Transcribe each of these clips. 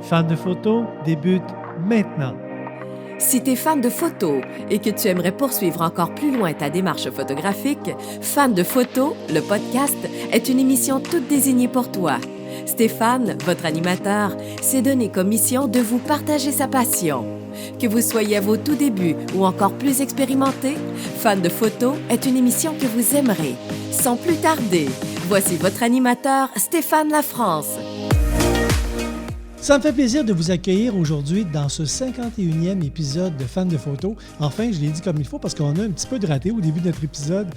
Fan de photo débute maintenant. Si tu es fan de photos et que tu aimerais poursuivre encore plus loin ta démarche photographique, Fan de photos, le podcast, est une émission toute désignée pour toi. Stéphane, votre animateur, s'est donné comme mission de vous partager sa passion. Que vous soyez à vos tout débuts ou encore plus expérimenté, Fan de photos est une émission que vous aimerez. Sans plus tarder, voici votre animateur, Stéphane Lafrance. Ça me fait plaisir de vous accueillir aujourd'hui dans ce 51e épisode de Fan de photos. Enfin, je l'ai dit comme il faut parce qu'on a un petit peu de raté au début de notre épisode.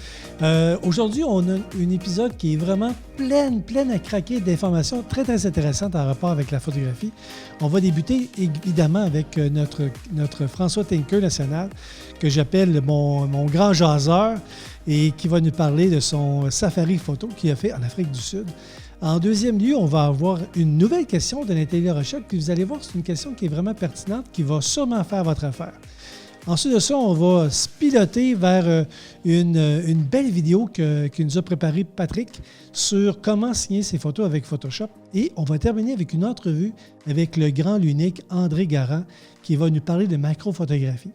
Aujourd'hui, on a un épisode qui est vraiment plein à craquer d'informations très intéressantes en rapport avec la photographie. On va débuter évidemment avec notre François Tinker national, que j'appelle mon grand jaseur, et qui va nous parler de son safari photo qu'il a fait en Afrique du Sud. En deuxième lieu, on va avoir une nouvelle question de Nathalie Rochette, puis vous allez voir, c'est une question qui est vraiment pertinente, qui va sûrement faire votre affaire. Ensuite de ça, on va se piloter vers une belle vidéo que nous a préparée Patrick sur comment signer ses photos avec Photoshop. Et on va terminer avec une entrevue avec le grand, l'unique André Garand, qui va nous parler de macrophotographie.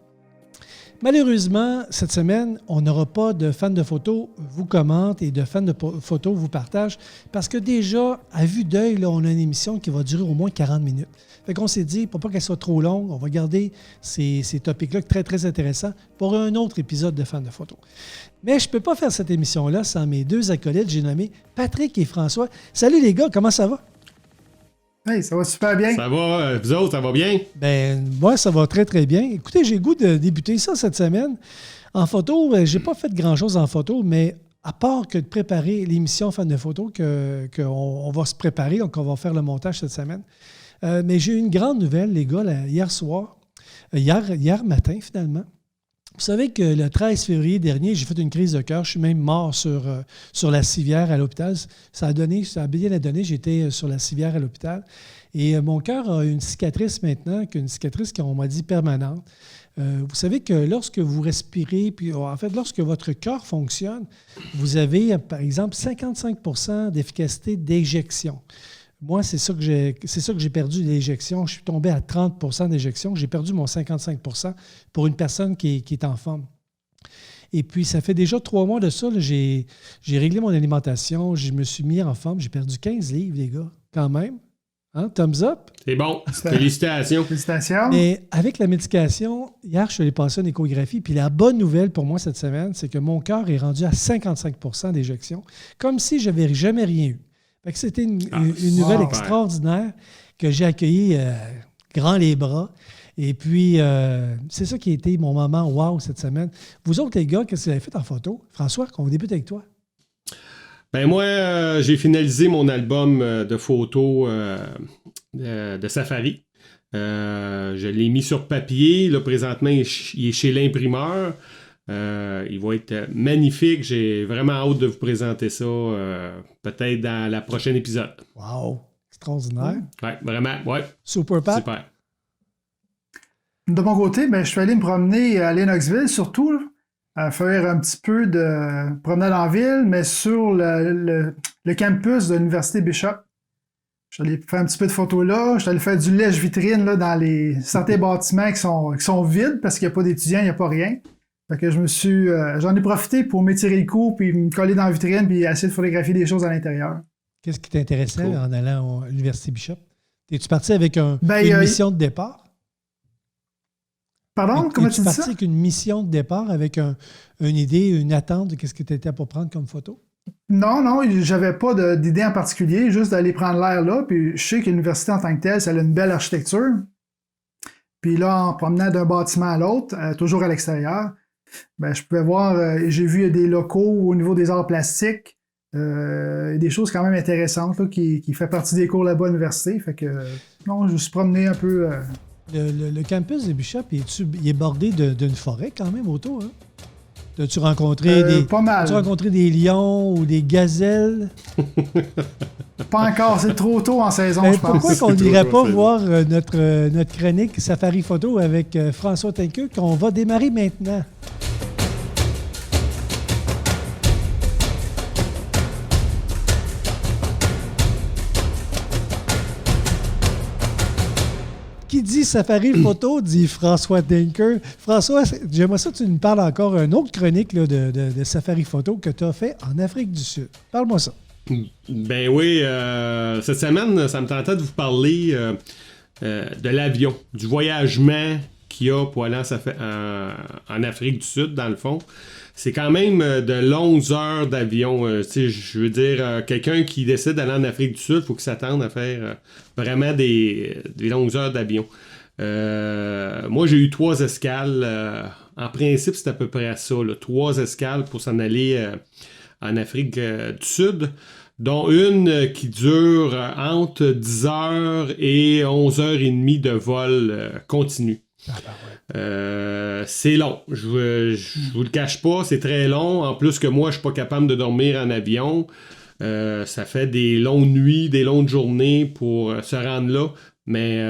Malheureusement, cette semaine, on n'aura pas de fans de photos vous commentent et de fans de photos vous partagent parce que déjà, à vue d'œil, là, on a une émission qui va durer au moins 40 minutes. Fait qu'on s'est dit, pour pas qu'elle soit trop longue, on va garder ces topics-là très intéressants pour un autre épisode de fans de photos. Mais je ne peux pas faire cette émission-là sans mes deux acolytes, j'ai nommé Patrick et François. Salut les gars, comment ça va? Hey, ça va super bien. Ça va, vous autres, ça va bien? Ben, moi, ça va très bien. Écoutez, j'ai le goût de débuter ça cette semaine. En photo, j'ai pas fait grand-chose en photo, mais à part que de préparer l'émission Fan de photos qu'on va se préparer, donc on va faire le montage cette semaine. Mais j'ai eu une grande nouvelle, les gars, là, hier matin, finalement. Vous savez que le 13 février dernier, j'ai fait une crise de cœur. Je suis même mort sur la civière à l'hôpital. Ça a bien donné. J'étais sur la civière à l'hôpital. Et mon cœur a une cicatrice maintenant, une cicatrice qu'on m'a dit permanente. Vous savez que lorsque vous respirez, puis en fait, lorsque votre cœur fonctionne, vous avez, par exemple, 55% d'efficacité d'éjection. Moi, c'est ça que j'ai perdu d'éjection. Je suis tombé à 30% d'éjection. J'ai perdu mon 55% pour une personne qui est en forme. Et puis, ça fait déjà 3 mois de ça. Là, j'ai réglé mon alimentation. Je me suis mis en forme. J'ai perdu 15 livres, les gars, quand même. Hein? Thumbs up? C'est bon. Félicitations. Félicitations. Mais avec la médication, hier, je suis allé passer une échographie. Puis la bonne nouvelle pour moi cette semaine, c'est que mon cœur est rendu à 55% d'éjection, comme si je n'avais jamais rien eu. Fait que c'était une nouvelle extraordinaire que j'ai accueillie grand les bras. Et puis, c'est ça qui a été mon moment wow cette semaine. Vous autres, les gars, qu'est-ce que vous avez fait en photo? François, qu'on débute avec toi. Ben moi, j'ai finalisé mon album de photos de safari. Je l'ai mis sur papier. Là, présentement, il est chez l'imprimeur. Il va être magnifique. J'ai vraiment hâte de vous présenter ça peut-être dans la prochaine épisode. Wow! Extraordinaire. Ouais, vraiment. Ouais. Super, Pat. Super. De mon côté, je suis allé me promener à Lennoxville, surtout, à faire un petit peu de promenade en ville, mais sur le campus de l'Université Bishop. Je suis allé faire un petit peu de photos là. Je suis allé faire du lèche-vitrine là, dans certains bâtiments qui sont vides parce qu'il n'y a pas d'étudiants, il n'y a pas rien. Fait que j'en ai profité pour m'étirer le cou, puis me coller dans la vitrine, puis essayer de photographier des choses à l'intérieur. Qu'est-ce qui t'intéressait en allant à l'Université Bishop? Es-tu parti avec une mission de départ? Pardon? Comment tu dis ça? Es-tu parti avec une mission de départ, avec une idée, une attente de qu'est-ce que tu étais pour prendre comme photo? Non, j'avais pas d'idée en particulier, juste d'aller prendre l'air là, puis je sais que l'université en tant que telle, ça a une belle architecture. Puis là, en promenant d'un bâtiment à l'autre, toujours à l'extérieur, je pouvais voir, j'ai vu des locaux au niveau des arts plastiques, des choses quand même intéressantes là, qui fait partie des cours là-bas à l'université. Fait que, non, je me suis promené un peu. Le campus de Bishop, il est bordé d'une forêt quand même autour, hein? As-tu rencontré des lions ou des gazelles? Pas encore, c'est trop tôt en saison, je pense. Pourquoi qu'on n'irait pas voir notre chronique Safari Photo avec François Tinker qu'on va démarrer maintenant? Qui dit safari photo dit François Denker. François, j'aimerais ça que tu nous parles encore une autre chronique là, de safari photo que tu as fait en Afrique du Sud. Parle-moi ça. Ben oui, cette semaine, ça me tentait de vous parler de l'avion, du voyagement qu'il y a pour aller en Afrique du Sud, dans le fond. C'est quand même de longues heures d'avion. Je veux dire, quelqu'un qui décide d'aller en Afrique du Sud, il faut qu'il s'attende à faire vraiment des longues heures d'avion. Moi, j'ai eu 3 escales. En principe, c'est à peu près ça. 3 escales pour s'en aller en Afrique du Sud, dont une qui dure entre 10 heures et 11 heures et demie de vol continu. Ah ben ouais. C'est long, je vous le cache pas, c'est très long. En plus que moi, je suis pas capable de dormir en avion. Ça fait des longues nuits, des longues journées pour se rendre là. Mais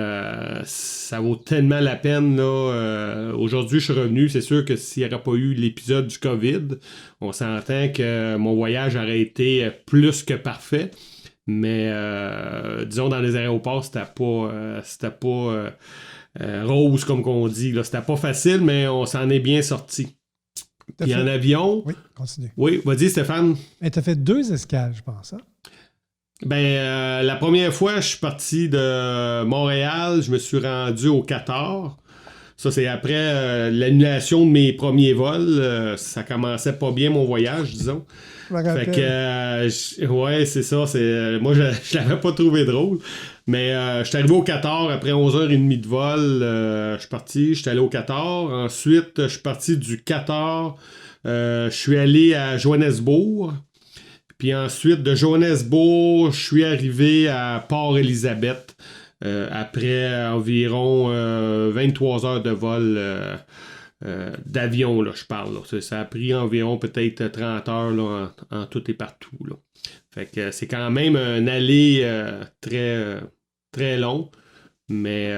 ça vaut tellement la peine. Là. Aujourd'hui, je suis revenu. C'est sûr que s'il n'y aurait pas eu l'épisode du COVID, on s'entend que mon voyage aurait été plus que parfait. Mais disons, dans les aéroports, c'était pas rose, comme qu'on dit. Là. C'était pas facile, mais on s'en est bien sorti. Puis en avion... Oui, continue. Oui, vas-y, Stéphane. Tu as fait 2 escales, je pense. Hein? Ben, la première fois, je suis parti de Montréal, je me suis rendu au Qatar. Ça, c'est après l'annulation de mes premiers vols. Ça commençait pas bien, mon voyage, disons. Fait que, ouais, c'est ça. Moi, je l'avais pas trouvé drôle. Mais je suis arrivé au Qatar après 11h30 de vol. Je suis parti, je suis allé au Qatar. Ensuite, je suis parti du Qatar. Je suis allé à Johannesburg. Puis ensuite, de Johannesburg, je suis arrivé à Port-Elizabeth après environ 23 heures de vol d'avion, là, je parle. Là. Ça a pris environ peut-être 30 heures là, en tout et partout. Là. Fait que c'est quand même un aller très, très long, mais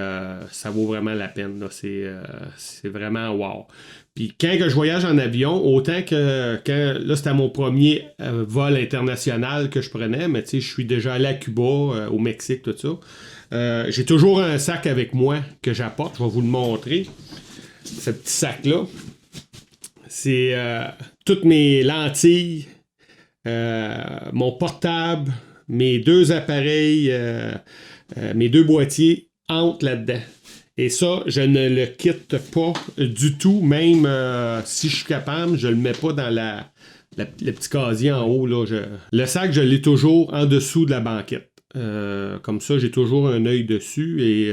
ça vaut vraiment la peine. Là. C'est vraiment wow. Puis quand que je voyage en avion, autant que là c'était mon premier vol international que je prenais, mais tu sais, je suis déjà allé à Cuba, au Mexique, tout ça. J'ai toujours un sac avec moi que j'apporte, je vais vous le montrer. Ce petit sac-là, c'est toutes mes lentilles, mon portable, mes 2 appareils, mes 2 boîtiers entrent là-dedans. Et ça, je ne le quitte pas du tout, même si je suis capable, je le mets pas dans le petit casier en haut. Là, le sac, je l'ai toujours en dessous de la banquette. Comme ça, j'ai toujours un œil dessus et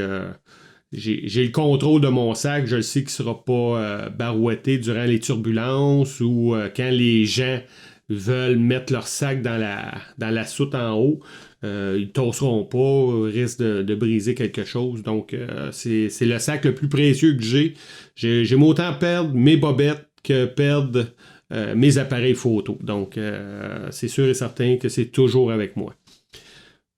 j'ai le contrôle de mon sac. Je le sais qu'il ne sera pas barouetté durant les turbulences ou quand les gens veulent mettre leur sac dans la soute en haut. Ils ne tosseront pas, risquent de briser quelque chose. Donc, c'est le sac le plus précieux que j'ai. J'aime autant perdre mes bobettes que perdre mes appareils photo. Donc, c'est sûr et certain que c'est toujours avec moi.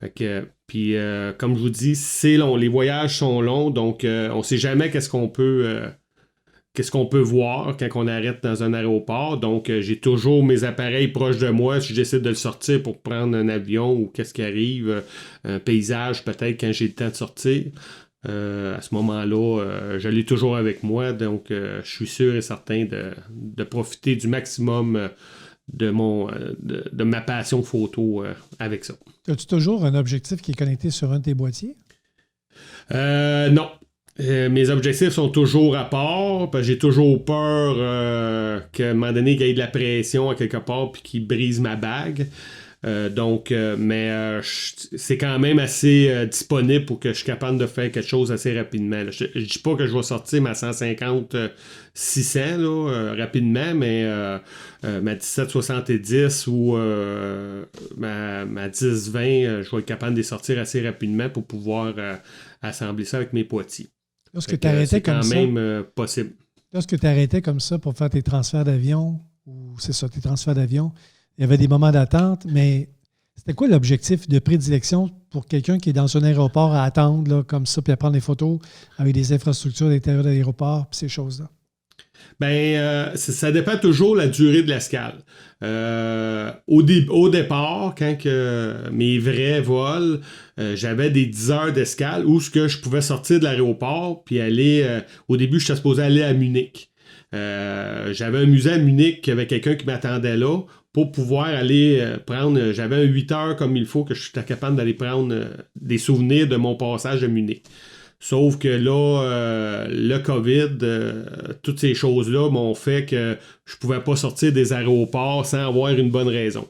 Fait que, puis, comme je vous dis, c'est long. Les voyages sont longs, donc on ne sait jamais qu'est-ce qu'on peut voir quand on arrête dans un aéroport. Donc, j'ai toujours mes appareils proches de moi si je décide de le sortir pour prendre un avion ou qu'est-ce qui arrive, un paysage peut-être quand j'ai le temps de sortir. À ce moment-là, je l'ai toujours avec moi. Donc, je suis sûr et certain de profiter du maximum de ma passion photo avec ça. As-tu toujours un objectif qui est connecté sur un de tes boîtiers? Non. Mes objectifs sont toujours à part, parce que j'ai toujours peur qu'à un moment donné, qu'il y ait de la pression à quelque part puis qu'il brise ma bague. Mais c'est quand même assez disponible pour que je suis capable de faire quelque chose assez rapidement. Je dis pas que je vais sortir ma 150-600 là, rapidement, mais ma 1770 ou ma 1020, je vais être capable de les sortir assez rapidement pour pouvoir assembler ça avec mes boîtiers. Lorsque tu arrêtais comme ça, c'est quand même possible. Lorsque tu arrêtais comme ça pour faire tes transferts d'avion, ou c'est ça, tes transferts d'avion, il y avait des moments d'attente, mais c'était quoi l'objectif de prédilection pour quelqu'un qui est dans un aéroport à attendre là, comme ça, puis à prendre des photos avec des infrastructures à l'intérieur de l'aéroport, puis ces choses-là? Ça dépend toujours de la durée de l'escale. Au départ, quand mes vrais vols, j'avais des 10 heures d'escale où je pouvais sortir de l'aéroport puis aller... au début, j'étais supposé aller à Munich. J'avais un musée à Munich, il y avait quelqu'un qui m'attendait là pour pouvoir aller prendre... J'avais un 8 heures comme il faut que je suis capable d'aller prendre des souvenirs de mon passage à Munich. Sauf que là, le COVID, toutes ces choses-là m'ont fait que je pouvais pas sortir des aéroports sans avoir une bonne raison.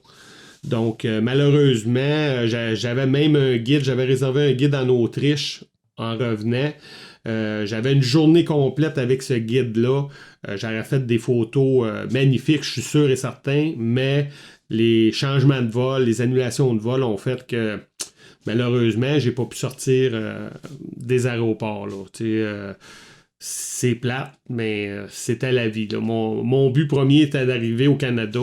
Donc, malheureusement, j'avais même un guide, j'avais réservé un guide en Autriche en revenant. J'avais une journée complète avec ce guide-là. J'aurais fait des photos magnifiques, je suis sûr et certain, mais les changements de vol, les annulations de vol ont fait que malheureusement, j'ai pas pu sortir des aéroports. Là. C'est plate, mais c'était la vie. Là. Mon but premier était d'arriver au Canada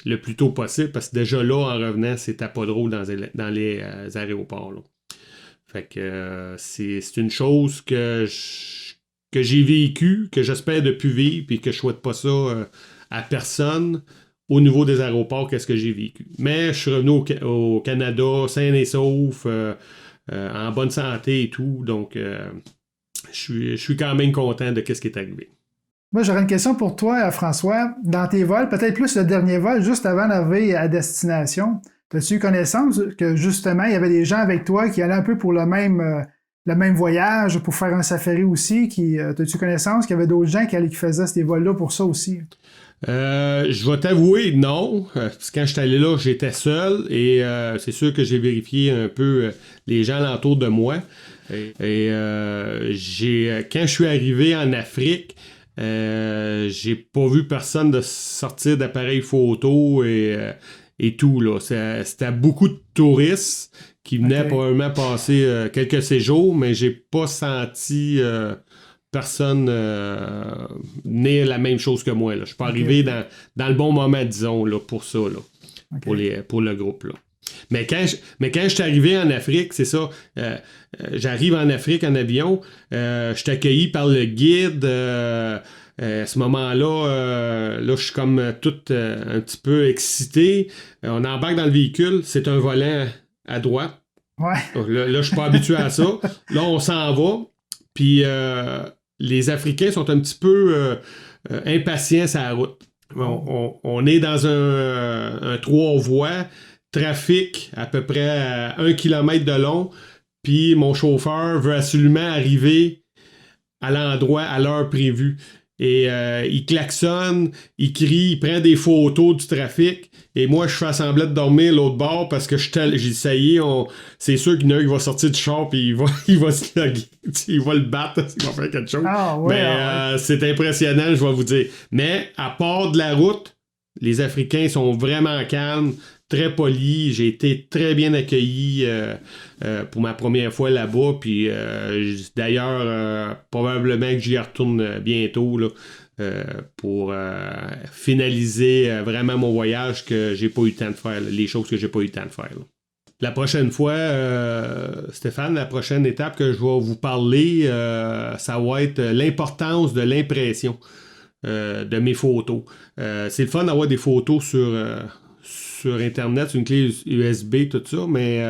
le plus tôt possible, parce que déjà là, en revenant, c'était pas drôle dans les aéroports. Là. Fait que c'est une chose que j'ai vécue, que j'espère de plus vivre, puis que je souhaite pas ça à personne. Au niveau des aéroports, qu'est-ce que j'ai vécu. Mais je suis revenu au Canada, sain et sauf, en bonne santé et tout. Donc, je suis quand même content de ce qui est arrivé. Moi, j'aurais une question pour toi, François. Dans tes vols, peut-être plus le dernier vol, juste avant d'arriver à destination, as-tu eu connaissance que, justement, il y avait des gens avec toi qui allaient un peu pour le même voyage, pour faire un safari aussi? As-tu connaissance qu'il y avait d'autres gens qui faisaient ces vols-là pour ça aussi? Je vais t'avouer, non. Parce que quand je suis allé là, j'étais seul et c'est sûr que j'ai vérifié un peu les gens alentour de moi. Et quand je suis arrivé en Afrique, j'ai pas vu personne de sortir d'appareil photo et tout. Là. C'était beaucoup de touristes qui venaient probablement passer quelques séjours, mais j'ai pas senti... personne n'est la même chose que moi. Là. Je suis pas arrivé dans le bon moment, disons, là, pour ça, là, pour le groupe. Là. Mais quand je suis arrivé en Afrique, c'est ça, j'arrive en Afrique en avion, je suis accueilli par le guide. À ce moment-là, là, je suis comme tout un petit peu excité. On embarque dans le véhicule, c'est un volant à droite. Ouais. Là, je suis pas habitué à ça. Là, on s'en va, puis... les Africains sont un petit peu impatients sur la route. On est dans un 3 voies, trafic à peu près à 1 km de long, puis mon chauffeur veut absolument arriver à l'endroit à l'heure prévue. Et il klaxonne, il crie, il prend des photos du trafic. Et moi, je fais semblant de dormir l'autre bord parce que j'ai dit, ça y est, c'est sûr qu'il y en a un qui va sortir du char puis il va se loguer. Il va le battre, il va faire quelque chose. C'est impressionnant, je vais vous dire. Mais à part de la route, les Africains sont vraiment calmes, très polis. J'ai été très bien accueilli pour ma première fois là-bas. Puis d'ailleurs, probablement que j'y retourne bientôt là, pour finaliser vraiment mon voyage que j'ai pas eu le temps de faire, là, les choses que j'ai pas eu le temps de faire. Là. La prochaine fois, Stéphane, la prochaine étape que je vais vous parler, ça va être l'importance de l'impression de mes photos. C'est le fun d'avoir des photos sur Internet, sur une clé USB, tout ça, mais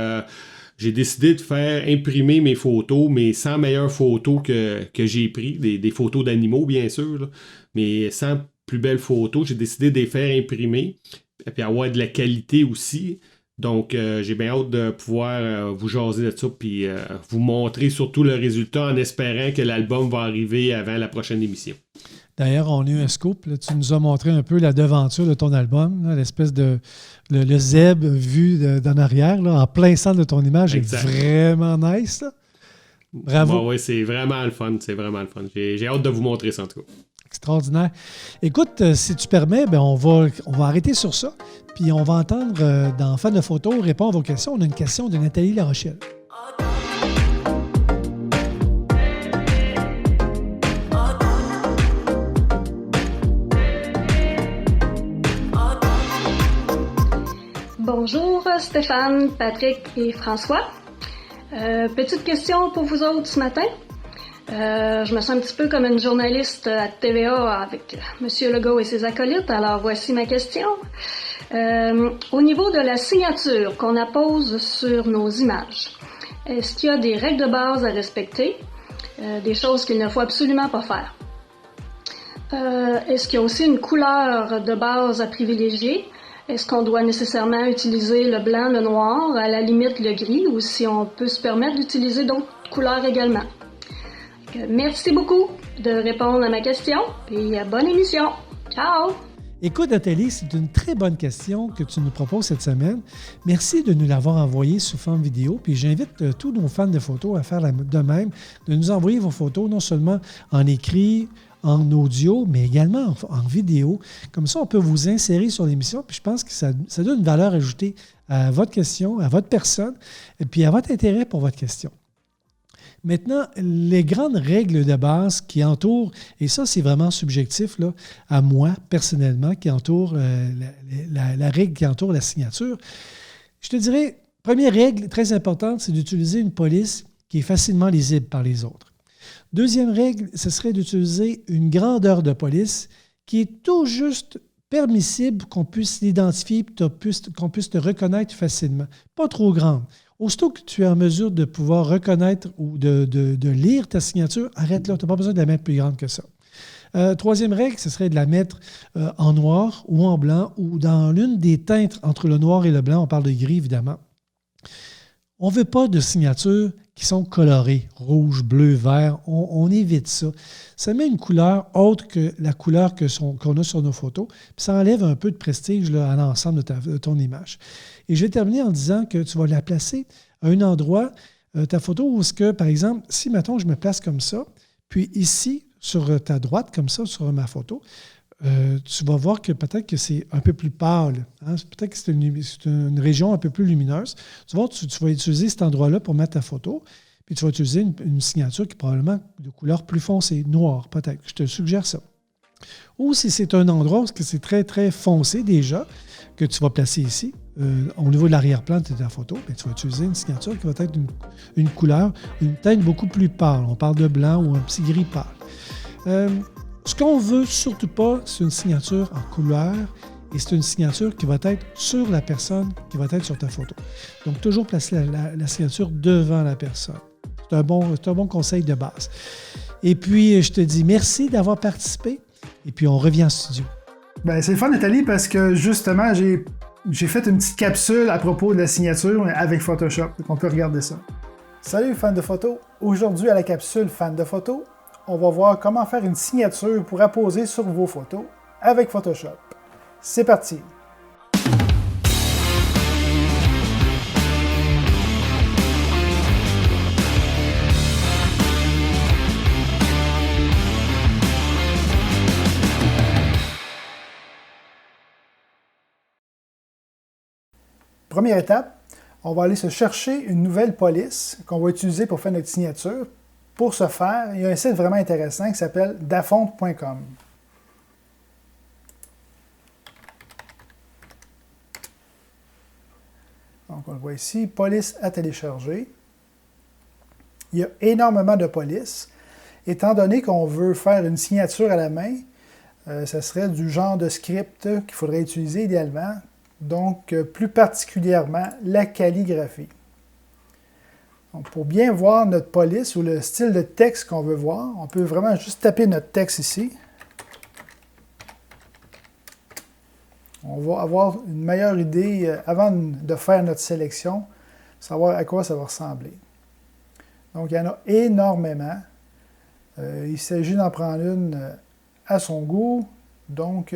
j'ai décidé de faire imprimer mes photos, mes 100 meilleures photos que j'ai prises, des photos d'animaux, bien sûr, là, mes 100 plus belles photos, j'ai décidé de les faire imprimer, et puis avoir de la qualité aussi. Donc, j'ai bien hâte de pouvoir vous jaser de ça, puis vous montrer surtout le résultat en espérant que l'album va arriver avant la prochaine émission. D'ailleurs, on a eu un scoop. Là, tu nous as montré un peu la devanture de ton album, là, l'espèce de le zèbre vu d'en arrière, là, en plein centre de ton image. Exact. Est vraiment nice. Là. Bravo. Bon, oui, c'est vraiment le fun. C'est vraiment le fun. J'ai hâte de vous montrer ça en tout cas. Extraordinaire. Écoute, si tu permets, ben on va arrêter sur ça. Puis on va entendre dans Fan de photos répondre à vos questions. On a une question de Nathalie Larochelle. Bonjour Stéphane, Patrick et François. Petite question pour vous autres ce matin. Je me sens un petit peu comme une journaliste à TVA avec M. Legault et ses acolytes, alors voici ma question. Au niveau de la signature qu'on appose sur nos images, est-ce qu'il y a des règles de base à respecter, des choses qu'il ne faut absolument pas faire? Est-ce qu'il y a aussi une couleur de base à privilégier? Est-ce qu'on doit nécessairement utiliser le blanc, le noir, à la limite le gris, ou si on peut se permettre d'utiliser d'autres couleurs également? Merci beaucoup de répondre à ma question et bonne émission. Ciao! Écoute, Nathalie, c'est une très bonne question que tu nous proposes cette semaine. Merci de nous l'avoir envoyée sous forme vidéo. Puis j'invite tous nos fans de photos à faire de même, de nous envoyer vos photos, non seulement en écrit, en audio, mais également en vidéo. Comme ça, on peut vous insérer sur l'émission. Puis je pense que ça donne une valeur ajoutée à votre question, à votre personne, et puis à votre intérêt pour votre question. Maintenant, les grandes règles de base qui entourent, et ça c'est vraiment subjectif là, à moi personnellement, qui entoure la règle qui entoure la signature, je te dirais, première règle très importante, c'est d'utiliser une police qui est facilement lisible par les autres. Deuxième règle, ce serait d'utiliser une grandeur de police qui est tout juste permissible, qu'on puisse l'identifier, qu'on puisse te reconnaître facilement. Pas trop grande. Aussitôt que tu es en mesure de pouvoir reconnaître ou de lire ta signature, arrête là, tu n'as pas besoin de la mettre plus grande que ça. Troisième règle, ce serait de la mettre en noir ou en blanc ou dans l'une des teintes entre le noir et le blanc. On parle de gris, évidemment. On ne veut pas de signatures qui sont colorées, rouge, bleu, vert. On évite ça. Ça met une couleur autre que la couleur qu'on a sur nos photos. Puis ça enlève un peu de prestige là, à l'ensemble de ton image. Et je vais terminer en disant que tu vas la placer à un endroit, ta photo, où est-ce que, par exemple, si, mettons, je me place comme ça, puis ici, sur ta droite, comme ça, sur ma photo, tu vas voir que peut-être que c'est un peu plus pâle. Hein? Peut-être que c'est une région un peu plus lumineuse. Tu vas utiliser cet endroit-là pour mettre ta photo, puis tu vas utiliser une signature qui est probablement de couleur plus foncée, noire peut-être. Je te suggère ça. Ou si c'est un endroit où c'est très, très foncé déjà, que tu vas placer ici, au niveau de l'arrière-plan de ta photo, bien, tu vas utiliser une signature qui va être une couleur, une teinte beaucoup plus pâle. On parle de blanc ou un petit gris pâle. Ce qu'on ne veut surtout pas, c'est une signature en couleur et c'est une signature qui va être sur la personne, qui va être sur ta photo. Donc, toujours placer la signature devant la personne. C'est un bon conseil de base. Et puis, je te dis merci d'avoir participé et puis on revient en studio. Ben, c'est le fun, Nathalie, parce que justement, j'ai fait une petite capsule à propos de la signature avec Photoshop. Donc on peut regarder ça. Salut fans de photos! Aujourd'hui à la capsule fans de photos, on va voir comment faire une signature pour apposer sur vos photos avec Photoshop. C'est parti! Première étape, on va aller se chercher une nouvelle police qu'on va utiliser pour faire notre signature. Pour ce faire, il y a un site vraiment intéressant qui s'appelle dafont.com. Donc, on le voit ici, police à télécharger. Il y a énormément de polices. Étant donné qu'on veut faire une signature à la main, ce serait du genre de script qu'il faudrait utiliser idéalement. Donc, plus particulièrement, la calligraphie. Donc, pour bien voir notre police ou le style de texte qu'on veut voir, on peut vraiment juste taper notre texte ici. On va avoir une meilleure idée, avant de faire notre sélection, savoir à quoi ça va ressembler. Donc, il y en a énormément. Il s'agit d'en prendre une à son goût. Donc,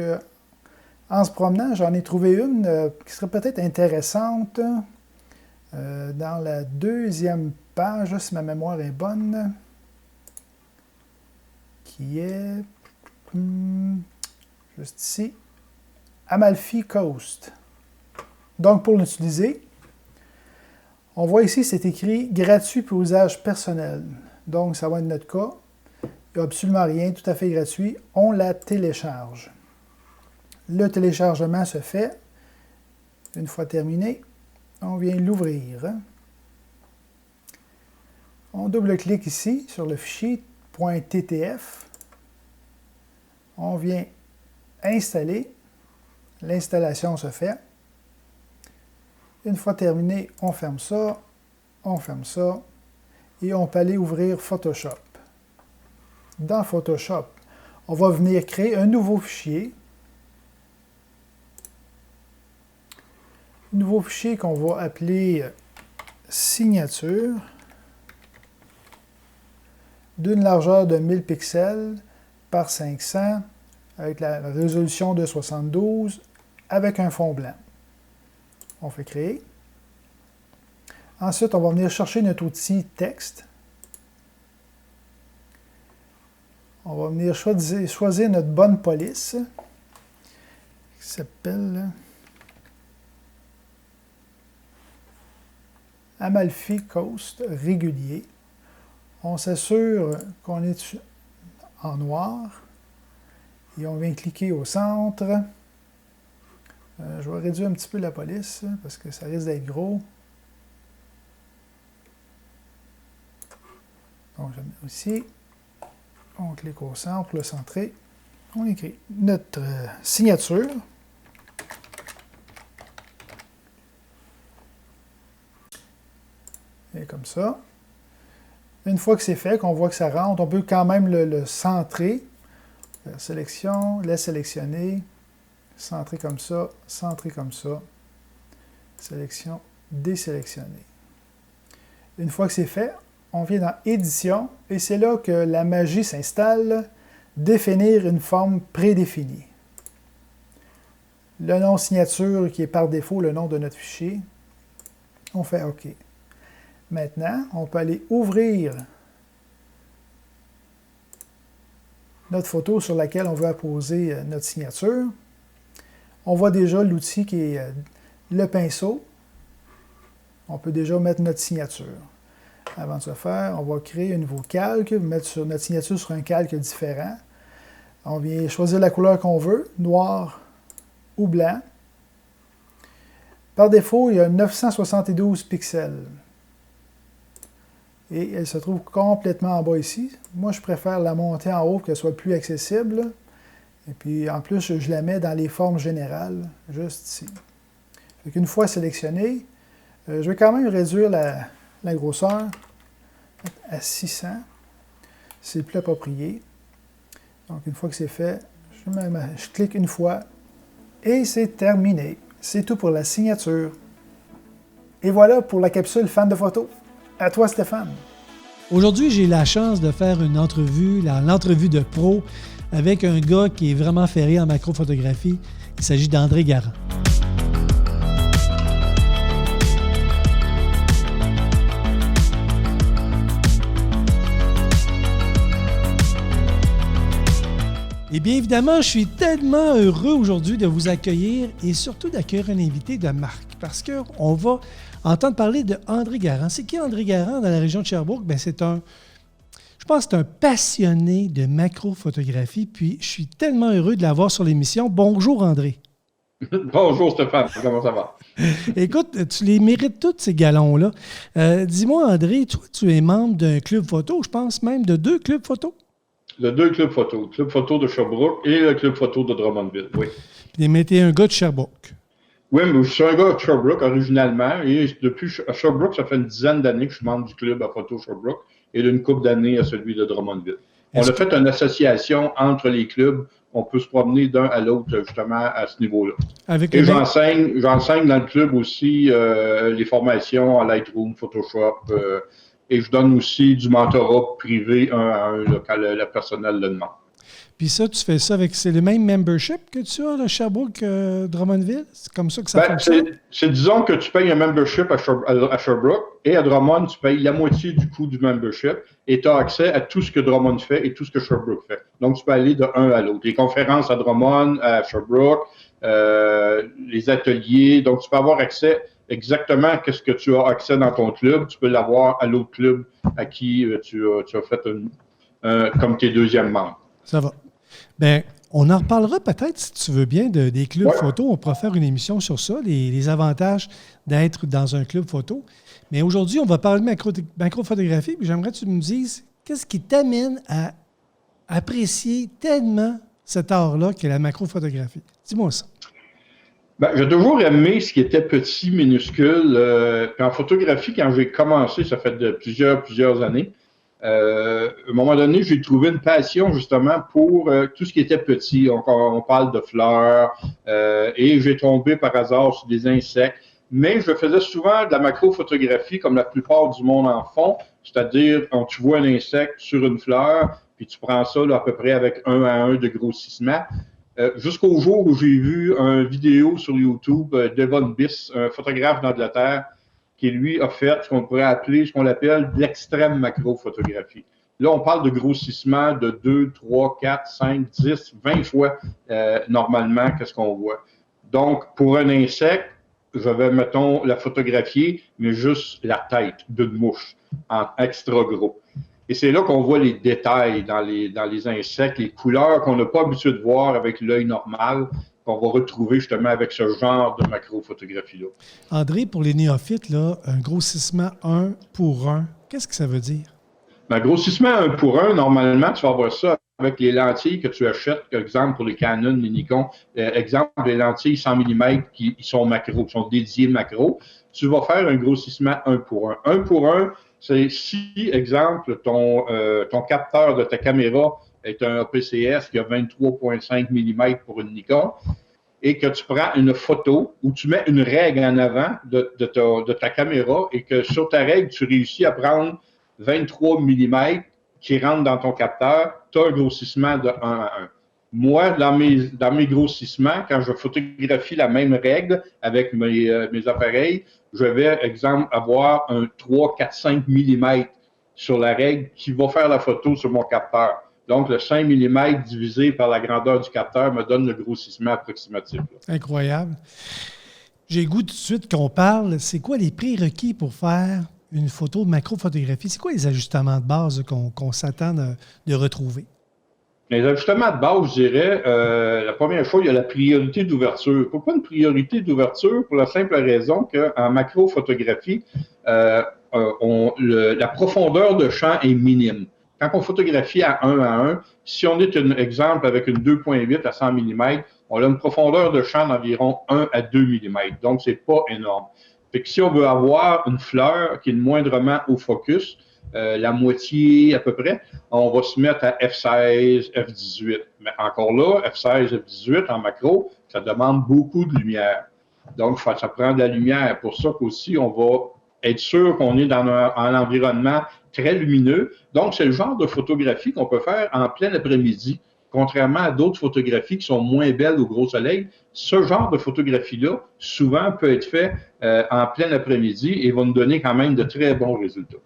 en se promenant, j'en ai trouvé une qui serait peut-être intéressante dans la deuxième page, si ma mémoire est bonne, qui est juste ici, Amalfi Coast. Donc, pour l'utiliser, on voit ici, c'est écrit « Gratuit pour usage personnel ». Donc, ça va être notre cas. Il n'y a absolument rien, tout à fait gratuit. On la télécharge. Le téléchargement se fait. Une fois terminé, on vient l'ouvrir. On double-clique ici sur le fichier .ttf. On vient installer. L'installation se fait. Une fois terminé, on ferme ça, et on peut aller ouvrir Photoshop. Dans Photoshop, on va venir créer un nouveau fichier. Un nouveau fichier qu'on va appeler signature, d'une largeur de 1000 pixels par 500, avec la résolution de 72, avec un fond blanc. On fait créer. Ensuite, on va venir chercher notre outil texte. On va venir choisir notre bonne police, qui s'appelle Amalfi Coast régulier. On s'assure qu'on est en noir et on vient cliquer au centre. Je vais réduire un petit peu la police parce que ça risque d'être gros. Donc, je mets ici. On clique au centre pour le centrer. On écrit notre signature. Et comme ça. Une fois que c'est fait, qu'on voit que ça rentre, on peut quand même le centrer. Sélection, la sélectionner. Centrer comme ça, sélection, désélectionner. Une fois que c'est fait, on vient dans Édition, et c'est là que la magie s'installe, définir une forme prédéfinie. Le nom signature qui est par défaut le nom de notre fichier. On fait OK. Maintenant, on peut aller ouvrir notre photo sur laquelle on veut apposer notre signature. On voit déjà l'outil qui est le pinceau. On peut déjà mettre notre signature. Avant de se faire, on va créer un nouveau calque, mettre notre signature sur un calque différent. On vient choisir la couleur qu'on veut, noir ou blanc. Par défaut, il y a 972 pixels. Et elle se trouve complètement en bas ici. Moi, je préfère la monter en haut pour qu'elle soit plus accessible. Et puis, en plus, je la mets dans les formes générales, juste ici. Une fois sélectionné, je vais quand même réduire la grosseur à 600. C'est plus approprié. Donc, une fois que c'est fait, je clique une fois et c'est terminé. C'est tout pour la signature. Et voilà pour la capsule fan de photo. À toi, Stéphane. Aujourd'hui, j'ai la chance de faire une entrevue, l'entrevue de pro, avec un gars qui est vraiment ferré en macrophotographie. Il s'agit d'André Garand. Et bien évidemment, je suis tellement heureux aujourd'hui de vous accueillir et surtout d'accueillir un invité de marque parce qu'on va entendre parler de André Garand. C'est qui André Garand dans la région de Sherbrooke? Bien, je pense que c'est un passionné de macrophotographie, puis je suis tellement heureux de l'avoir sur l'émission. Bonjour André. Bonjour Stéphane, comment ça va? Écoute, tu les mérites tous ces galons-là. Dis-moi André, toi tu es membre d'un club photo, je pense même de 2 clubs photo? De 2 clubs photo, le club photo de Sherbrooke et le club photo de Drummondville, oui. Mais tu es un gars de Sherbrooke. Oui, mais je suis un gars de Sherbrooke originalement et depuis à Sherbrooke, ça fait une dizaine d'années que je suis membre du club à photo Sherbrooke et d'une couple d'années à celui de Drummondville. On a fait une association entre les clubs. On peut se promener d'un à l'autre, justement, à ce niveau-là. Et j'enseigne dans le club aussi les formations à Lightroom, Photoshop, et je donne aussi du mentorat privé un à un là, quand le personnel le demande. Puis ça, tu fais ça avec... C'est le même membership que tu as à Sherbrooke, Drummondville? C'est comme ça que ça fonctionne? Disons que tu payes un membership à Sherbrooke et à Drummond, tu payes la moitié du coût du membership et tu as accès à tout ce que Drummond fait et tout ce que Sherbrooke fait. Donc, tu peux aller de un à l'autre. Les conférences à Drummond, à Sherbrooke, les ateliers. Donc, tu peux avoir accès exactement à ce que tu as accès dans ton club. Tu peux l'avoir à l'autre club à qui tu as fait comme tes deuxièmes membres. Ça va. Bien, on en reparlera peut-être, si tu veux bien, des clubs photo. On pourra faire une émission sur ça, les avantages d'être dans un club photo. Mais aujourd'hui, on va parler de macrophotographie. Puis j'aimerais que tu me dises Qu'est-ce qui t'amène à apprécier tellement cet art-là qu'est la macrophotographie? Dis-moi ça. Ben, j'ai toujours aimé ce qui était petit, minuscule. Puis en photographie, quand j'ai commencé, ça fait de plusieurs années, à un moment donné, j'ai trouvé une passion justement pour tout ce qui était petit. On parle de fleurs et j'ai tombé par hasard sur des insectes. Mais je faisais souvent de la macrophotographie comme la plupart du monde en font, c'est-à-dire quand tu vois un insecte sur une fleur, puis tu prends ça là, à peu près avec 1 à 1 de grossissement. Jusqu'au jour où j'ai vu une vidéo sur YouTube d'Evan Biss, un photographe d'Angleterre, qui lui a fait ce qu'on appelle de l'extrême macrophotographie. Là, on parle de grossissement de 2, 3, 4, 5, 10, 20 fois normalement qu'est-ce qu'on voit. Donc, pour un insecte, je vais, mettons, la photographier, mais juste la tête d'une mouche en extra gros. Et c'est là qu'on voit les détails dans les insectes, les couleurs qu'on n'a pas habitué de voir avec l'œil normal, qu'on va retrouver justement avec ce genre de macrophotographie-là. André, pour les néophytes, là, un grossissement 1 pour 1, qu'est-ce que ça veut dire? Un grossissement 1 pour 1, normalement, tu vas avoir ça avec les lentilles que tu achètes, par exemple pour les Canon, les Nikon. Exemple, les lentilles 100 mm qui sont macro, qui sont dédiées macro. Tu vas faire un grossissement 1 pour 1. 1 pour 1, c'est si, exemple, ton capteur de ta caméra est un APS-C qui a 23,5 mm pour une Nikon et que tu prends une photo où tu mets une règle en avant de ta caméra et que sur ta règle, tu réussis à prendre 23 mm qui rentrent dans ton capteur, tu as un grossissement de 1 à 1. Moi, dans mes grossissements, quand je photographie la même règle avec mes appareils, je vais, exemple, avoir un 3, 4, 5 mm sur la règle qui va faire la photo sur mon capteur. Donc, le 5 mm divisé par la grandeur du capteur me donne le grossissement approximatif. Là. Incroyable. J'ai le goût tout de suite qu'on parle. C'est quoi les prérequis pour faire une photo de macrophotographie? C'est quoi les ajustements de base qu'on s'attend de retrouver? Les ajustements de base, je dirais, la première chose, il y a la priorité d'ouverture. Pourquoi une priorité d'ouverture? Pour la simple raison qu'en macrophotographie, la profondeur de champ est minime. Quand on photographie à 1 à 1, si on est un exemple avec une 2.8 à 100 mm, on a une profondeur de champ d'environ 1 à 2 mm. Donc, c'est pas énorme. Fait que si on veut avoir une fleur qui est moindrement au focus, la moitié à peu près, on va se mettre à F16, F18. Mais encore là, F16, F18 en macro, ça demande beaucoup de lumière. Donc, ça prend de la lumière. Pour ça qu'aussi, on va être sûr qu'on est dans un environnement très lumineux. Donc, c'est le genre de photographie qu'on peut faire en plein après-midi. Contrairement à d'autres photographies qui sont moins belles au gros soleil, ce genre de photographie-là, souvent, peut être fait en plein après-midi et va nous donner quand même de très bons résultats.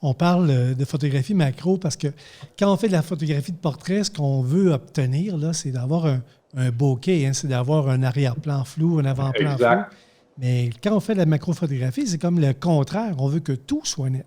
On parle de photographie macro parce que quand on fait de la photographie de portrait, ce qu'on veut obtenir, là, c'est d'avoir un bokeh, hein, c'est d'avoir un arrière-plan flou, un avant-plan flou. Mais quand on fait de la macrophotographie, c'est comme le contraire. On veut que tout soit net.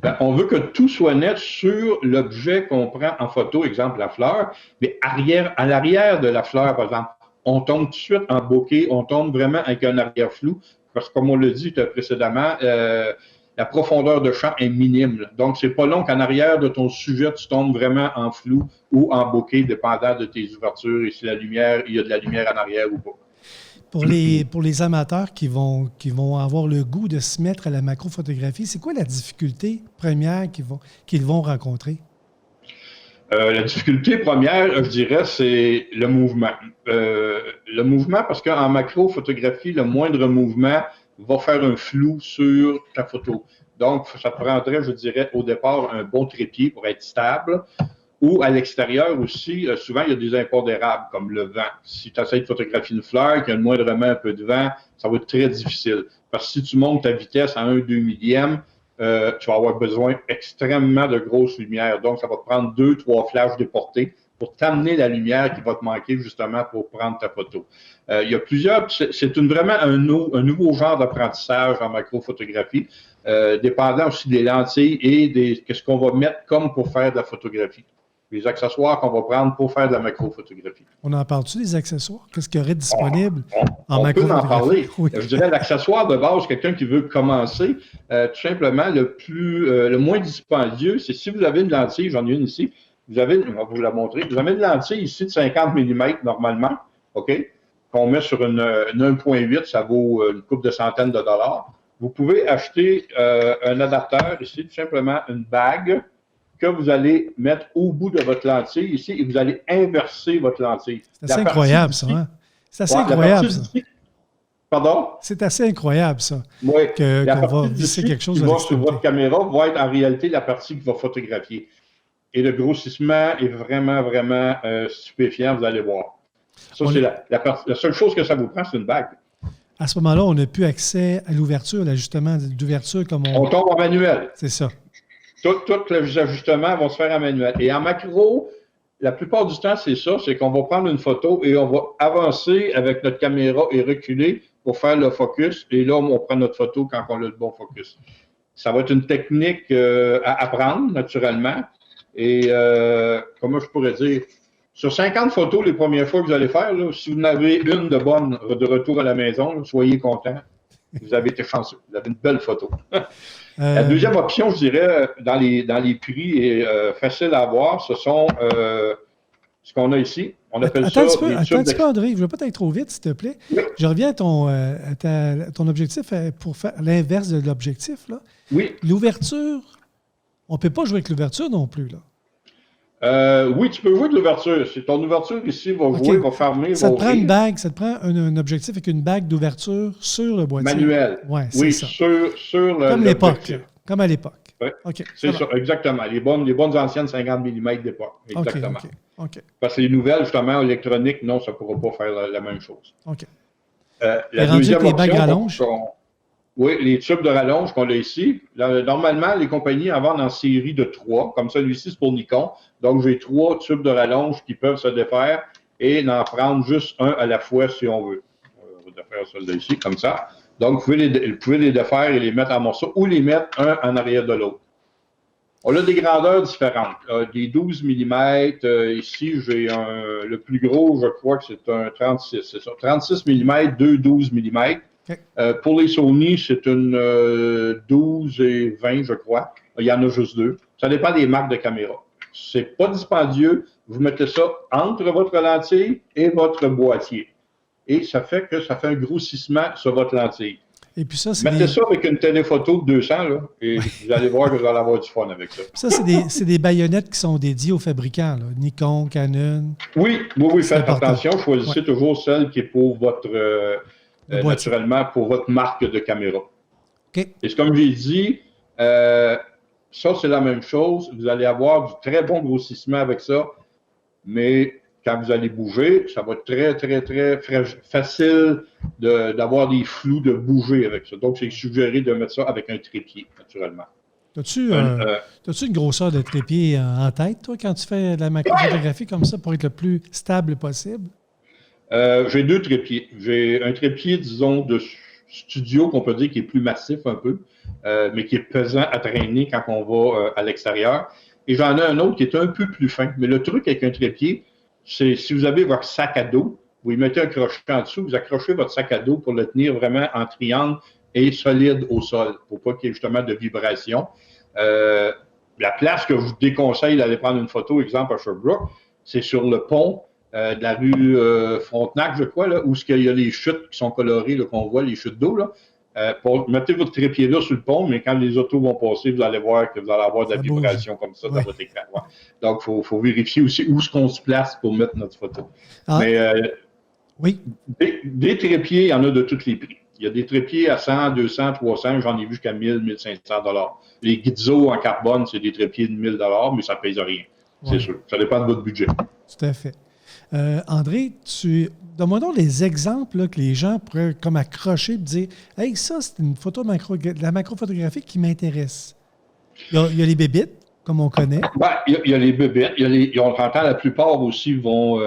Ben, on veut que tout soit net sur l'objet qu'on prend en photo, exemple la fleur, mais à l'arrière de la fleur, par exemple, on tombe tout de suite en bokeh, on tombe vraiment avec un arrière flou, parce que comme on l'a dit précédemment, la profondeur de champ est minime. Là. Donc, c'est pas long qu'en arrière de ton sujet, tu tombes vraiment en flou ou en bokeh, dépendant de tes ouvertures et si il y a de la lumière en arrière ou pas. Pour les amateurs qui vont avoir le goût de se mettre à la macrophotographie, c'est quoi la difficulté première qu'ils vont rencontrer? La difficulté première, je dirais, c'est le mouvement. Le mouvement, parce qu'en macrophotographie, le moindre mouvement va faire un flou sur ta photo. Donc, ça prendrait, je dirais, au départ, un bon trépied pour être stable. Ou à l'extérieur aussi, souvent, il y a des impondérables, comme le vent. Si tu essaies de photographier une fleur, qu'il y a moindrement un peu de vent, ça va être très difficile. Parce que si tu montes ta vitesse à 1/2 millième, tu vas avoir besoin extrêmement de grosses lumières. Donc, ça va te prendre 2-3 flashs déportés pour t'amener la lumière qui va te manquer justement pour prendre ta photo. Il y a plusieurs, c'est vraiment un nouveau genre d'apprentissage en macrophotographie, dépendant aussi des lentilles et de ce qu'on va mettre comme pour faire de la photographie. les accessoires qu'on va prendre pour faire de la macrophotographie. On en parle-tu des accessoires? Qu'est-ce qu'il y aurait disponible On peut en parler. Oui. Je dirais l'accessoire de base, quelqu'un qui veut commencer, tout simplement, le moins dispendieux, c'est si vous avez une lentille, j'en ai une ici, on va vous la montrer, vous avez une lentille ici de 50 mm normalement, OK, qu'on met sur une 1.8, ça vaut une couple de centaines de dollars. Vous pouvez acheter un adapteur ici, tout simplement une bague que vous allez mettre au bout de votre lentille ici et vous allez inverser votre lentille. C'est assez incroyable, ça. Hein? C'est assez incroyable, ça. Pardon? C'est assez incroyable, ça. Oui. Qu'on va visser quelque chose qui va sur votre caméra va être en réalité la partie qui va photographier. Et le grossissement est vraiment, vraiment stupéfiant, vous allez voir. Ça, c'est la seule chose que ça vous prend, c'est une bague. À ce moment-là, on n'a plus accès à l'ouverture, l'ajustement d'ouverture comme on tombe en manuel. C'est ça. Tous les ajustements vont se faire en manuel. Et en macro, la plupart du temps, c'est ça, c'est qu'on va prendre une photo et on va avancer avec notre caméra et reculer pour faire le focus. Et là, on prend notre photo quand on a le bon focus. Ça va être une technique à apprendre, naturellement. Et comment je pourrais dire, sur 50 photos les premières fois que vous allez faire, là, si vous en avez une de bonne de retour à la maison, là, soyez content. Vous avez été chanceux. Vous avez une belle photo. La deuxième option, je dirais, dans les prix et facile à avoir, ce sont ce qu'on a ici. On appelle ça... Attends un petit peu, André. Je ne veux pas t'aller trop vite, s'il te plaît. Oui. Je reviens à ton objectif pour faire l'inverse de l'objectif. Là. Oui. L'ouverture, on ne peut pas jouer avec l'ouverture non plus, là. Oui, tu peux jouer de l'ouverture. Si ton ouverture ici va jouer, va fermer, ça va te prend une bague, ça te prend un objectif avec une bague d'ouverture sur le boîtier. Manuel. Ouais, oui, ça. sur le comme l'époque. Comme à l'époque. Ouais. Okay, c'est ça, exactement. Les bonnes anciennes 50 mm d'époque. Exactement. Okay. Parce que les nouvelles, justement, électroniques, non, ça ne pourra pas faire la même chose. OK. La deuxième les bagues rallonges? Oui, les tubes de rallonge qu'on a ici. Normalement, les compagnies en vendent en série de 3. Comme celui-ci, c'est pour Nikon. Donc, j'ai 3 tubes de rallonge qui peuvent se défaire et en prendre juste un à la fois si on veut. On va défaire celui-là ici, comme ça. Donc, vous pouvez les défaire et les mettre en morceaux ou les mettre un en arrière de l'autre. On a des grandeurs différentes. Des 12 mm. Ici, j'ai le plus gros, je crois que c'est un 36. C'est ça. 36 mm, 2 12 mm. Okay. Pour les Sony, c'est une 12 et 20, je crois. Il y en a juste 2. Ça dépend des marques de caméra. C'est pas dispendieux. Vous mettez ça entre votre lentille et votre boîtier. Et ça fait un grossissement sur votre lentille. Et puis ça, mettez ça avec une téléphoto de 200, là, et vous allez voir que vous allez avoir du fun avec ça. Ça, c'est des baïonnettes qui sont dédiées aux fabricants, là. Nikon, Canon. Oui, faites attention. Choisissez toujours celle qui est pour votre... naturellement, pour votre marque de caméra. Okay. Et comme j'ai dit, ça, c'est la même chose. Vous allez avoir du très bon grossissement avec ça, mais quand vous allez bouger, ça va être très, très, très facile d'avoir des flous de bouger avec ça. Donc, c'est suggéré de mettre ça avec un trépied, naturellement. As-tu une grosseur de trépied en tête, toi, quand tu fais de la macrophotographie comme ça, pour être le plus stable possible? J'ai 2 trépieds. J'ai un trépied, disons, de studio qu'on peut dire qui est plus massif un peu, mais qui est pesant à traîner quand on va à l'extérieur. Et j'en ai un autre qui est un peu plus fin. Mais le truc avec un trépied, c'est si vous avez votre sac à dos, vous y mettez un crochet en dessous, vous accrochez votre sac à dos pour le tenir vraiment en triangle et solide au sol, pour pas qu'il y ait justement de vibration. La place que je vous déconseille d'aller prendre une photo, exemple à Sherbrooke, c'est sur le pont de la rue Frontenac, je crois, là, où il y a les chutes qui sont colorées, là, qu'on voit, les chutes d'eau. Mettez votre trépied là sur le pont, mais quand les autos vont passer, vous allez voir que vous allez avoir de la vibration comme ça dans votre écran. Ouais. Donc, il faut vérifier aussi où est-ce qu'on se place pour mettre notre photo. Mais oui. Des trépieds, il y en a de tous les prix. Il y a des trépieds à 100, 200, 300, j'en ai vu jusqu'à 1000, 1500 $. Les Gizzo en carbone, c'est des trépieds de 1000 $, mais ça ne pèse rien. Ouais. C'est sûr. Ça dépend de votre budget. Tout à fait. André, donne-moi donc les exemples là, que les gens pourraient comme accrocher et dire « Hey, ça, c'est une photo de la macrophotographie qui m'intéresse. » Il y a les bébites, comme on connaît. Il y a les bébites. On entend la plupart aussi vont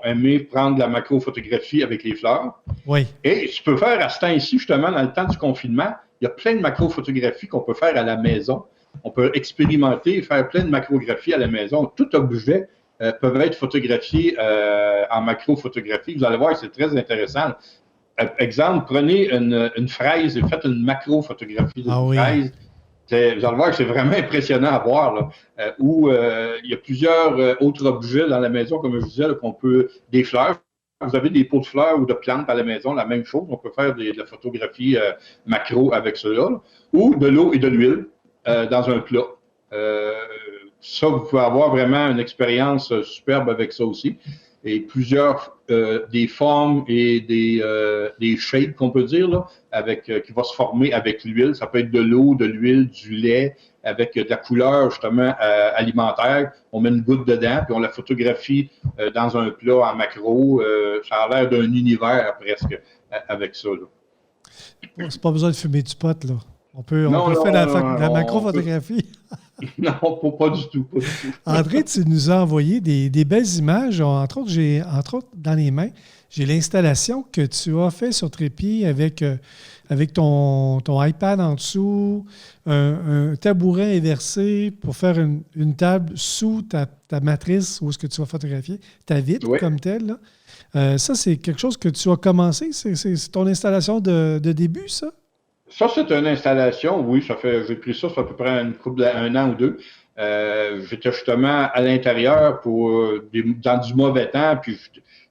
aimer prendre la macrophotographie avec les fleurs. Oui. Et tu peux faire à ce temps-ci, justement, dans le temps du confinement, il y a plein de macrophotographies qu'on peut faire à la maison. On peut expérimenter et faire plein de macrographies à la maison. Tout objet peut être photographié en macrophotographie. Vous allez voir, c'est très intéressant. Exemple, prenez une fraise et faites une macrophotographie d'une fraise. Vous allez voir que c'est vraiment impressionnant à voir. Là. Il y a plusieurs autres objets dans la maison, comme je vous disais, qu'on peut... Des fleurs. Vous avez des pots de fleurs ou de plantes à la maison, la même chose. On peut faire de la photographie macro avec cela. Là. Ou de l'eau et de l'huile dans un plat. Ça, vous pouvez avoir vraiment une expérience superbe avec ça aussi. Et plusieurs des formes et des shapes qu'on peut dire là, qui va se former avec l'huile. Ça peut être de l'eau, de l'huile, du lait, avec de la couleur justement alimentaire. On met une goutte dedans, puis on la photographie dans un plat en macro. Ça a l'air d'un univers presque avec ça. Là. C'est pas besoin de fumer du pot, là. On peut faire la macrophotographie. Non, pas du tout. André, tu nous as envoyé des belles images. Entre autres, dans les mains, j'ai l'installation que tu as fait sur trépied avec ton iPad en dessous, un tabouret inversé pour faire une table sous ta matrice où est-ce que tu vas photographier, ta vitre comme telle. Là. Ça, c'est quelque chose que tu as commencé? C'est ton installation de début, ça? Ça, c'est une installation, oui, j'ai pris ça à peu près un an ou deux. J'étais justement à l'intérieur dans du mauvais temps, puis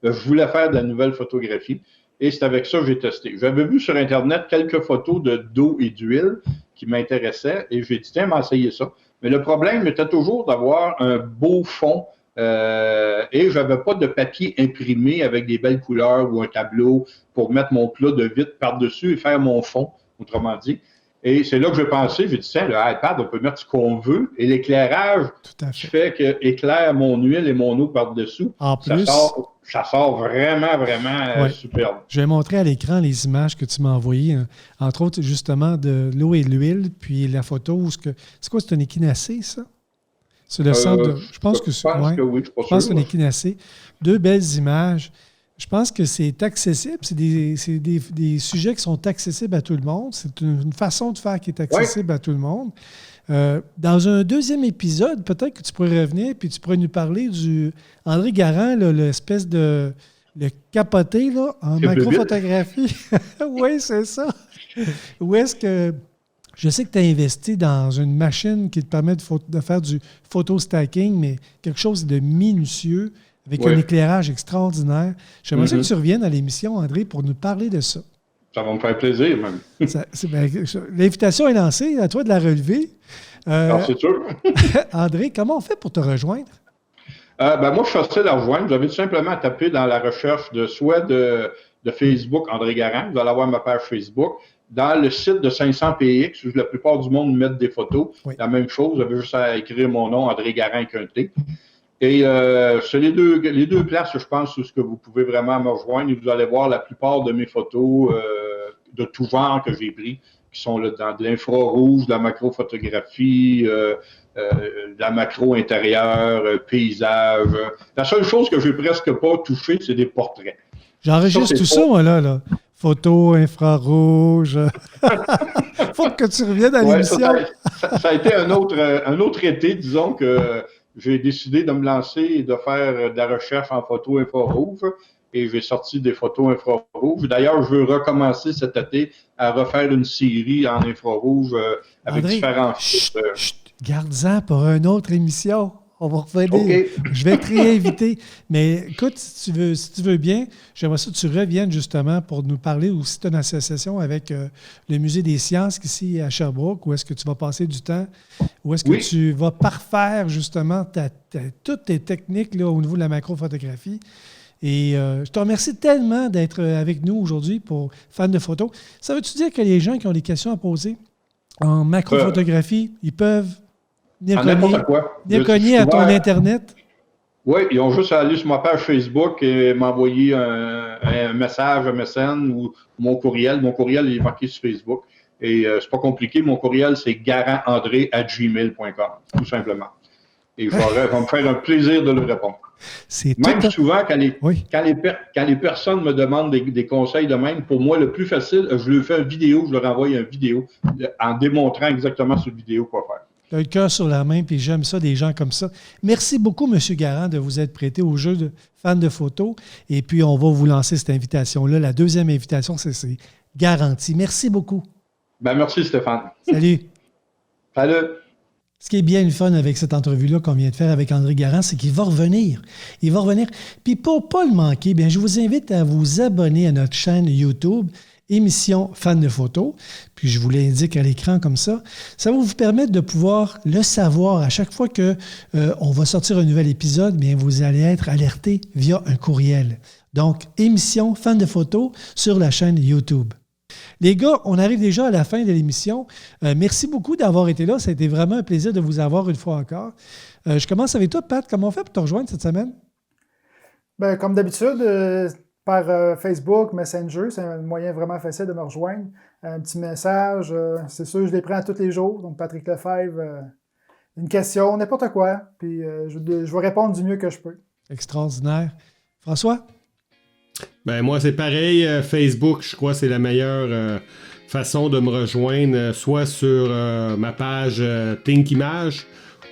je voulais faire de la nouvelle photographie. Et c'est avec ça que j'ai testé. J'avais vu sur Internet quelques photos d'eau et d'huile qui m'intéressaient, et j'ai dit, tiens, m'essayer ça. Mais le problème était toujours d'avoir un beau fond, et j'avais pas de papier imprimé avec des belles couleurs ou un tableau pour mettre mon plat de vitre par-dessus et faire mon fond. Autrement dit. Et c'est là que j'ai pensé, j'ai dit, tiens, le iPad, on peut mettre ce qu'on veut. Et l'éclairage qui fait que éclaire mon huile et mon eau par-dessous, ça sort vraiment, vraiment superbe. Je vais montrer à l'écran les images que tu m'as envoyées, entre autres, justement, de l'eau et de l'huile, puis la photo. C'est quoi, c'est un échinacée, ça? C'est le centre de... Je pense que c'est... oui, je pense que c'est un échinacée. Deux belles images. Je pense que c'est accessible. C'est des sujets qui sont accessibles à tout le monde. C'est une façon de faire qui est accessible à tout le monde. Dans un deuxième épisode, peut-être que tu pourrais revenir puis tu pourrais nous parler du André Garand, là, l'espèce de le capoté là, en macrophotographie. Oui, c'est ça. Où est-ce que... Je sais que tu as investi dans une machine qui te permet de faire du photo-stacking, mais quelque chose de minutieux, avec un éclairage extraordinaire. J'aimerais que tu reviennes à l'émission, André, pour nous parler de ça. Ça va me faire plaisir, même. L'invitation est lancée, à toi de la relever. C'est sûr. André, comment on fait pour te rejoindre? Moi, je suis facile à rejoindre. Vous avez tout simplement à taper dans la recherche de Facebook André Garand. Vous allez avoir ma page Facebook. Dans le site de 500px, où la plupart du monde met des photos, la même chose. Vous avez juste à écrire mon nom, André Garand avec un T. Et c'est les deux places, je pense, où ce que vous pouvez vraiment me rejoindre. Et vous allez voir la plupart de mes photos de tout genre que j'ai pris, qui sont là, dans de l'infrarouge, de la macrophotographie, de la macro intérieure, paysage. La seule chose que je n'ai presque pas touchée, c'est des portraits. J'enregistre tout ça, moi, là. Photo, infrarouge. Faut que tu reviennes à l'émission. Ça a été un autre été, disons que j'ai décidé de me lancer et de faire de la recherche en photo infrarouge et j'ai sorti des photos infrarouge. D'ailleurs, je veux recommencer cet été à refaire une série en infrarouge avec André, différents... garde-en pour une autre émission. On va revenir. Okay. Je vais te réinviter. Mais écoute, si tu veux bien, j'aimerais ça que tu reviennes justement pour nous parler aussi de ton association avec le Musée des sciences ici à Sherbrooke, où est-ce que tu vas passer du temps, où est-ce que tu vas parfaire justement toutes tes techniques là, au niveau de la macrophotographie. Et je te remercie tellement d'être avec nous aujourd'hui pour Fans de photos. Ça veut-tu dire que les gens qui ont des questions à poser en macrophotographie, ils peuvent venir cogner à ton Internet? Oui, ils ont juste à aller sur ma page Facebook et m'envoyer un message, un MSN ou mon courriel. Mon courriel est marqué sur Facebook. Et c'est pas compliqué. Mon courriel, c'est garandandré@gmail.com, tout simplement. Et ça va me faire un plaisir de le répondre. Même souvent, quand les personnes me demandent des conseils de même, pour moi, le plus facile, je leur fais une vidéo, je leur envoie une vidéo en démontrant exactement sur vidéo quoi faire. le cœur sur la main, puis j'aime ça, des gens comme ça. Merci beaucoup, M. Garand, de vous être prêté au jeu de fans de photos. Et puis, on va vous lancer cette invitation-là. La deuxième invitation, c'est garanti. Merci beaucoup. Merci, Stéphane. Salut. Salut. Ce qui est bien le fun avec cette entrevue-là qu'on vient de faire avec André Garand, c'est qu'il va revenir. Il va revenir. Puis pour ne pas le manquer, bien, je vous invite à vous abonner à notre chaîne YouTube, émission Fans de photos. Puis je vous l'indique à l'écran comme ça. Ça va vous permettre de pouvoir le savoir à chaque fois qu'on va sortir un nouvel épisode, bien, vous allez être alerté via un courriel. Donc, émission Fans de photos sur la chaîne YouTube. Les gars, on arrive déjà à la fin de l'émission. Merci beaucoup d'avoir été là. Ça a été vraiment un plaisir de vous avoir une fois encore. Je commence avec toi, Pat. Comment on fait pour te rejoindre cette semaine? Bien, comme d'habitude, par Facebook, Messenger, c'est un moyen vraiment facile de me rejoindre. Un petit message, c'est sûr, je les prends tous les jours. Donc, Patrick Lefebvre, une question, n'importe quoi. Puis, je vais répondre du mieux que je peux. Extraordinaire. François? Ben moi, c'est pareil. Facebook, je crois que c'est la meilleure façon de me rejoindre, soit sur ma page Think Image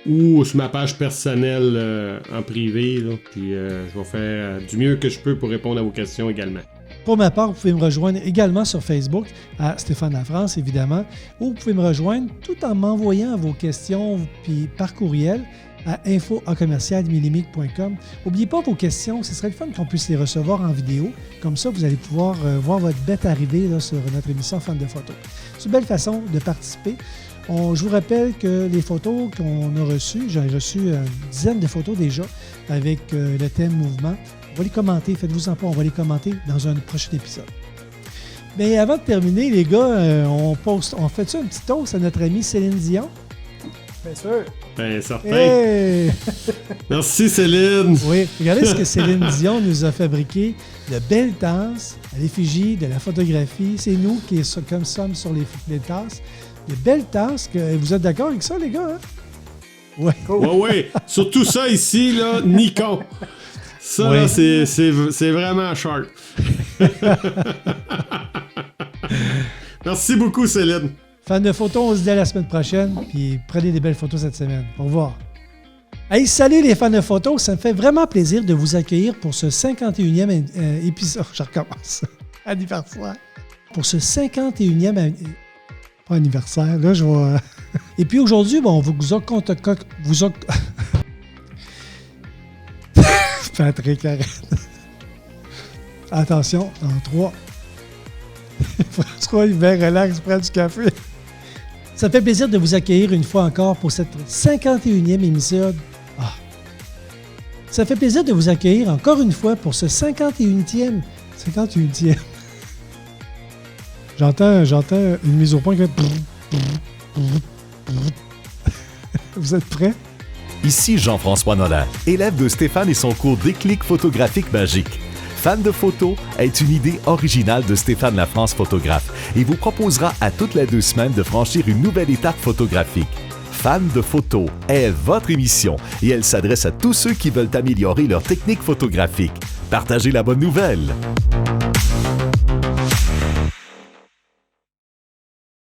ou sur ma page personnelle en privé. Là. Puis je vais faire du mieux que je peux pour répondre à vos questions également. Pour ma part, vous pouvez me rejoindre également sur Facebook, à Stéphane Lafrance, évidemment, ou vous pouvez me rejoindre tout en m'envoyant vos questions puis par courriel à info@milimic.com. N'oubliez pas vos questions, ce serait le fun qu'on puisse les recevoir en vidéo. Comme ça, vous allez pouvoir voir votre bête arriver là, sur notre émission Fans de photos. C'est une belle façon de participer. Je vous rappelle que les photos qu'on a reçues, j'ai reçu une dizaine de photos déjà avec le thème mouvement. On va les commenter, faites-vous en pas, on va les commenter dans un prochain épisode. Mais avant de terminer, les gars, on fait ça un petit toast à notre amie Céline Dion? Bien sûr. Bien certain. Hey! Merci Céline. Oui, regardez ce que Céline Dion nous a fabriqué. De belles tasses à l'effigie de la photographie. C'est nous qui sommes sur les tasses. De belles tasses. Vous êtes d'accord avec ça, les gars? Hein? Oui. Cool. Ouais. Surtout ça ici, là, Nikon. Ça, ouais. Là, c'est vraiment sharp. Merci beaucoup, Céline. Fans de photos, on se dit à la semaine prochaine. Puis prenez des belles photos cette semaine. Au revoir. Hey, salut les fans de photos. Ça me fait vraiment plaisir de vous accueillir pour ce 51e épisode. Je recommence. Anniversaire. Pour ce 51e... Pas anniversaire. Là, je vais... Et puis aujourd'hui, bon, on vous a... Patrick, arrête. Attention, dans 3. François, il va relax, prend du café. Ça me fait plaisir de vous accueillir une fois encore pour cette 51e émission. Ah. Ça fait plaisir de vous accueillir encore une fois pour ce 51e. 51e. J'entends une mise au point. Vous êtes prêts? Ici Jean-François Nolan, élève de Stéphane et son cours Déclic photographique magique. Fan de photos est une idée originale de Stéphane Lafrance, photographe, et vous proposera à toutes les 2 semaines de franchir une nouvelle étape photographique. Fan de photos est votre émission et elle s'adresse à tous ceux qui veulent améliorer leur technique photographique. Partagez la bonne nouvelle!